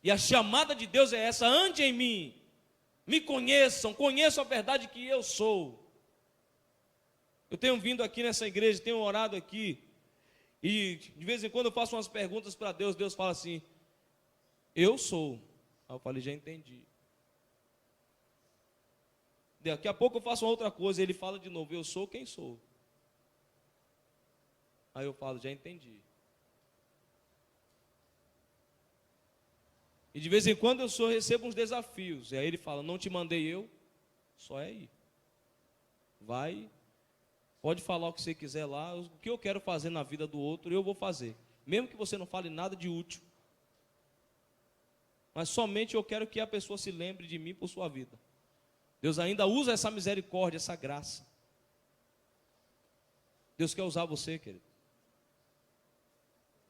E a chamada de Deus é essa: ande em mim, me conheçam, conheçam a verdade que eu sou. Eu tenho vindo aqui nessa igreja, tenho orado aqui, e de vez em quando eu faço umas perguntas para Deus, Deus fala assim: eu sou. Aí eu falei: já entendi. Daqui a pouco eu faço uma outra coisa, ele fala de novo: eu sou quem sou. Aí eu falo: já entendi. E de vez em quando eu recebo uns desafios, e aí ele fala: não te mandei eu, só é ir. Vai. Pode falar o que você quiser lá, o que eu quero fazer na vida do outro, eu vou fazer. Mesmo que você não fale nada de útil. Mas somente eu quero que a pessoa se lembre de mim por sua vida. Deus ainda usa essa misericórdia, essa graça. Deus quer usar você, querido.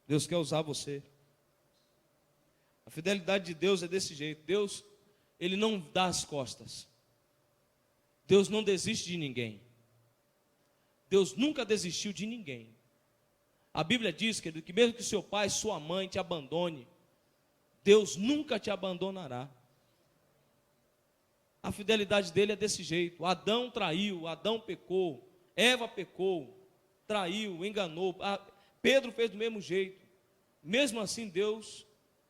Deus quer usar você. A fidelidade de Deus é desse jeito. Deus, Ele não dá as costas. Deus não desiste de ninguém. Deus nunca desistiu de ninguém. A Bíblia diz, querido, que mesmo que seu pai, sua mãe te abandone, Deus nunca te abandonará. A fidelidade dele é desse jeito. Adão traiu, Adão pecou, Eva pecou, traiu, enganou. Pedro fez do mesmo jeito. Mesmo assim, Deus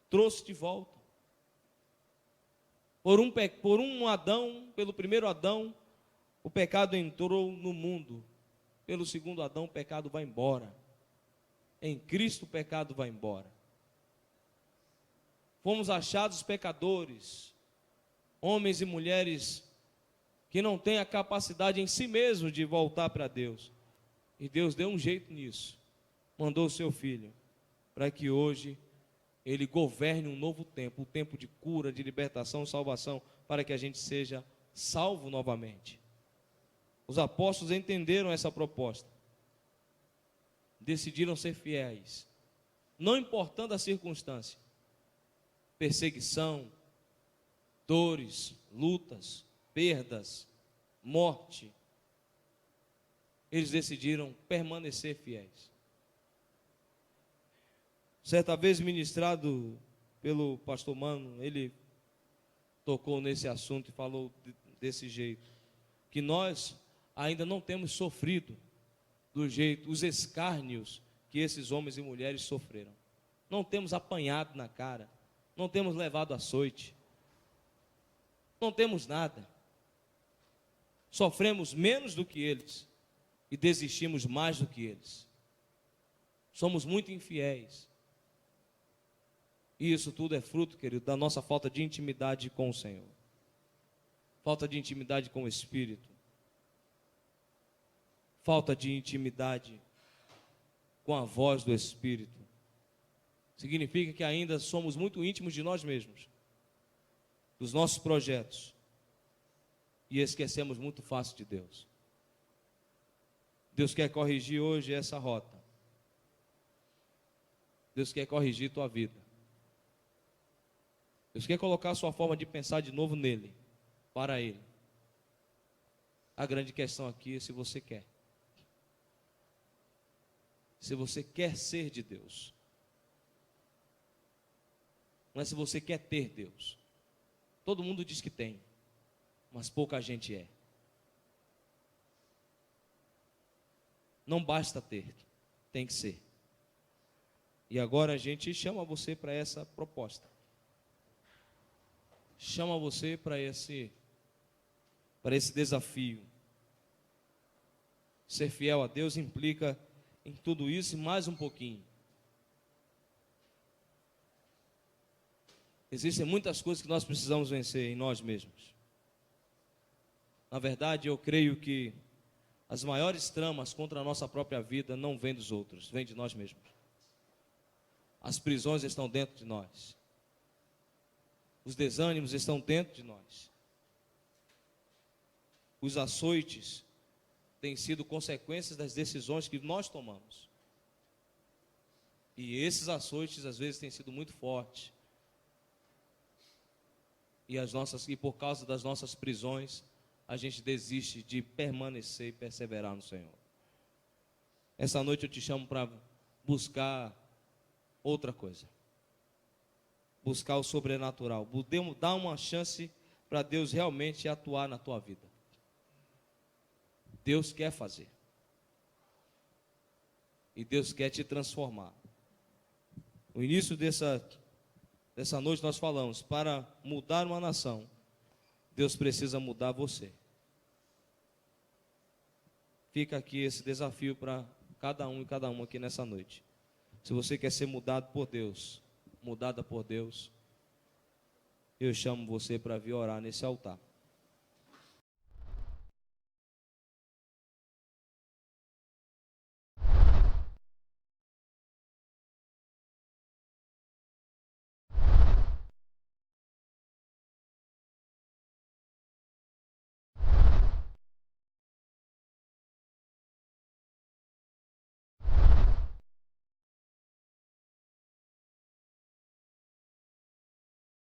trouxe de volta. Por um Adão, pelo primeiro Adão, o pecado entrou no mundo. Pelo segundo Adão, o pecado vai embora. Em Cristo o pecado vai embora. Fomos achados pecadores, homens e mulheres que não tem a capacidade em si mesmo de voltar para Deus. E Deus deu um jeito nisso. Mandou o seu Filho para que hoje Ele governe um novo tempo, um tempo de cura, de libertação, salvação, para que a gente seja salvo novamente. Os apóstolos entenderam essa proposta. Decidiram ser fiéis, não importando a circunstância. Perseguição, dores, lutas, perdas, morte. Eles decidiram permanecer fiéis. Certa vez ministrado pelo pastor Mano, ele tocou nesse assunto e falou desse jeito, que nós ainda não temos sofrido do jeito, os escárnios que esses homens e mulheres sofreram. Não temos apanhado na cara, não temos levado açoite, não temos nada. Sofremos menos do que eles e desistimos mais do que eles. Somos muito infiéis. E isso tudo é fruto, querido, da nossa falta de intimidade com o Senhor. Falta de intimidade com o Espírito. Falta de intimidade com a voz do Espírito. Significa que ainda somos muito íntimos de nós mesmos, dos nossos projetos, e esquecemos muito fácil de Deus. Deus quer corrigir hoje essa rota. Deus quer corrigir tua vida. Deus quer colocar a sua forma de pensar de novo nele, para Ele. A grande questão aqui é se você quer. Se você quer ser de Deus. Não é se você quer ter Deus. Todo mundo diz que tem, mas pouca gente é. Não basta ter, tem que ser. E agora a gente chama você para essa proposta. Chama você para esse desafio. Ser fiel a Deus implica em tudo isso e mais um pouquinho. Existem muitas coisas que nós precisamos vencer em nós mesmos. Na verdade, eu creio que as maiores tramas contra a nossa própria vida não vêm dos outros, vêm de nós mesmos. As prisões estão dentro de nós. Os desânimos estão dentro de nós. Os açoites têm sido consequências das decisões que nós tomamos. E esses açoites às vezes têm sido muito fortes. E por causa das nossas prisões, a gente desiste de permanecer e perseverar no Senhor. Essa noite eu te chamo para buscar outra coisa. Buscar o sobrenatural. Dar uma chance para Deus realmente atuar na tua vida. Deus quer fazer. E Deus quer te transformar. No início dessa noite nós falamos, para mudar uma nação, Deus precisa mudar você. Fica aqui esse desafio para cada um e cada uma aqui nessa noite. Se você quer ser mudado por Deus, mudada por Deus, eu chamo você para vir orar nesse altar.